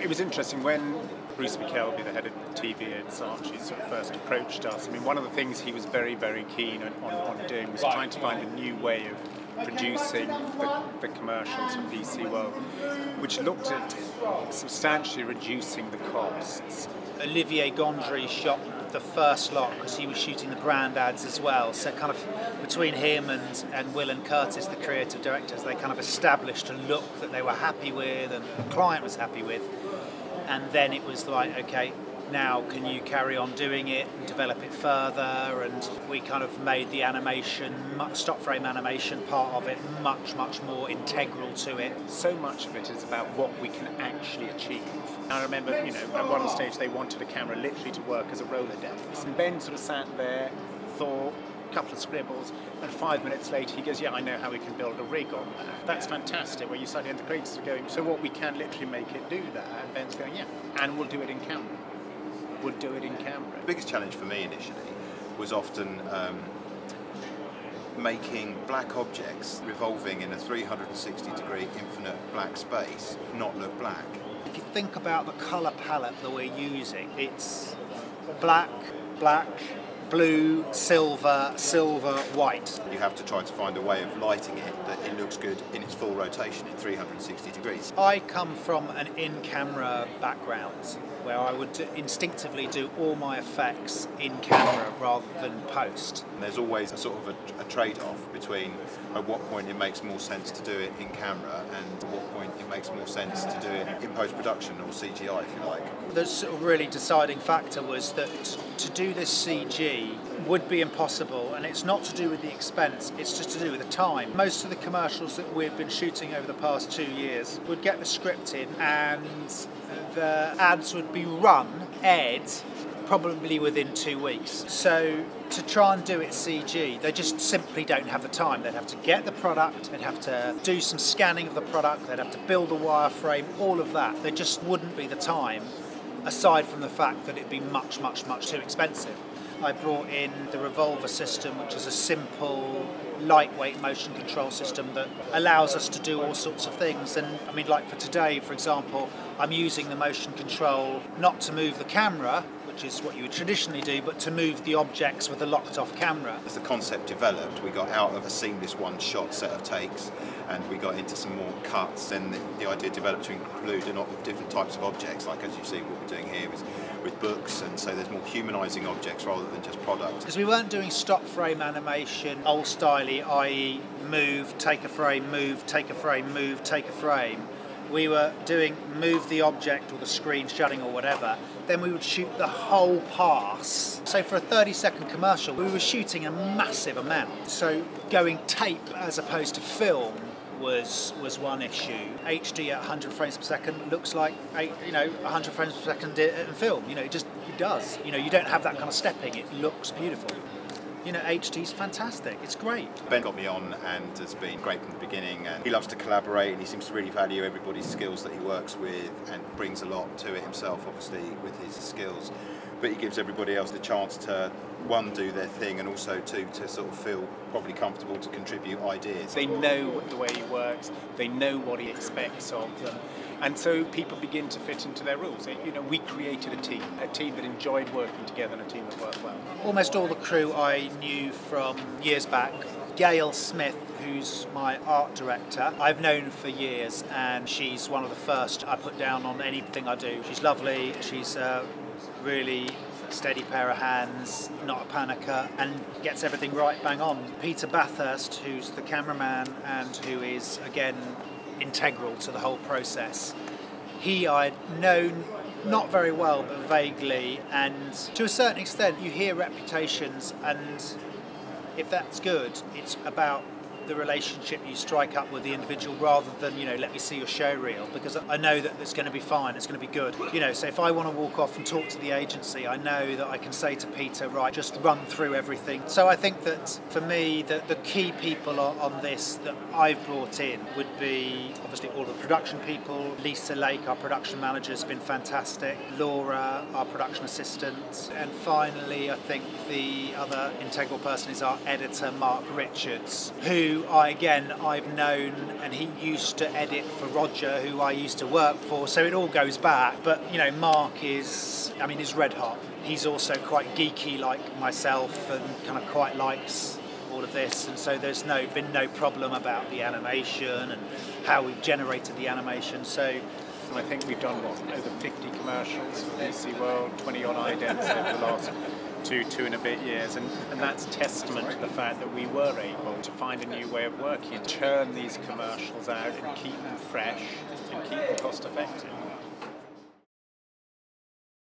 It was interesting when Bruce McKelvey, the head of TV at Saatchi, sort of first approached us. I mean, one of the things he was very, very keen on doing was trying to find a new way of producing the commercials for PC World, which looked at substantially reducing the costs. Olivier Gondry shot the first lot because he was shooting the brand ads as well. So kind of between him and Will and Curtis, the creative directors, they kind of established a look that they were happy with and the client was happy with. And then it was like, okay, now can you carry on doing it and develop it further? And we kind of made the animation, stop frame animation part of it much, much more integral to it. So much of it is about what we can actually achieve. I remember, at one stage they wanted a camera literally to work as a Rolodex. And Ben sort of sat there, thought, a couple of scribbles, and 5 minutes later he goes, yeah, I know how we can build a rig on that. That's fantastic, where you suddenly, and the creators are going, so what, we can literally make it do that? And Ben's going, yeah, and we'll do it in camera. Would do it in camera. The biggest challenge for me initially was often making black objects revolving in a 360-degree infinite black space not look black. If you think about the colour palette that we're using, it's black, black, blue, silver, silver, white. You have to try to find a way of lighting it that it looks good in its full rotation in 360 degrees. I come from an in-camera background where I would instinctively do all my effects in camera rather than post. And there's always a sort of a trade-off between at what point it makes more sense to do it in camera and at what point it makes more sense to do it in post-production or CGI, if you like. The sort of really deciding factor was that to do this CG would be impossible, and it's not to do with the expense, it's just to do with the time. Most of the commercials that we've been shooting over the past 2 years would get the script in and the ads would be aired probably within 2 weeks. So to try and do it CG, they just simply don't have the time. They'd have to get the product, they'd have to do some scanning of the product, they'd have to build a wireframe, all of that. There just wouldn't be the time, aside from the fact that it'd be much, much, much too expensive. I brought in the Revolver system, which is a simple, lightweight motion control system that allows us to do all sorts of things. And I mean, like for today, for example, I'm using the motion control not to move the camera, which is what you would traditionally do, but to move the objects with a locked-off camera. As the concept developed, we got out of a seamless one-shot set of takes and we got into some more cuts, and the idea developed to include a lot of different types of objects, like as you see what we're doing here with books, and so there's more humanising objects rather than just products. Because we weren't doing stop frame animation, old-styley, i.e. move, take a frame, move, take a frame, move, take a frame. We were doing move the object or the screen shutting or whatever, then we would shoot the whole pass. So for a 30-second commercial, we were shooting a massive amount. So going tape as opposed to film was one issue. HD at 100 frames per second looks like 100 frames per second in film. It does. You don't have that kind of stepping. It looks beautiful. HD's fantastic. It's great. Ben got me on and has been great from the beginning, and he loves to collaborate and he seems to really value everybody's skills that he works with and brings a lot to it himself, obviously, with his skills. But he gives everybody else the chance to, one, do their thing, and also, two, to sort of feel probably comfortable to contribute ideas. They know the way he works, they know what he expects of them, and so people begin to fit into their rules. We created a team that enjoyed working together and a team that worked well. Almost all the crew I knew from years back. Gail Smith, who's my art director, I've known for years, and she's one of the first I put down on anything I do. She's lovely, she's really steady pair of hands, not a panicker, and gets everything right bang on. Peter Bathurst, who's the cameraman and who is, again, integral to the whole process. I'd known not very well, but vaguely, and to a certain extent you hear reputations, and if that's good, it's about the relationship you strike up with the individual rather than, let me see your show reel, because I know that it's going to be fine, it's going to be good. So if I want to walk off and talk to the agency, I know that I can say to Peter, right, just run through everything. So I think that for me, the key people on this that I've brought in would be obviously all the production people. Lisa Lake, our production manager, has been fantastic. Laura, our production assistant. And finally, I think the other integral person is our editor, Mark Richards, who who I've known, and he used to edit for Roger, who I used to work for, so it all goes back. But Mark is red hot. He's also quite geeky like myself, and kind of quite likes all of this, and so there's been no problem about the animation and how we've generated the animation. So I think we've done over 50 commercials for DC World, 20 on idents over the last two and a bit years, and that's testament to the fact that we were able to find a new way of working and churn these commercials out and keep them fresh and keep them cost effective.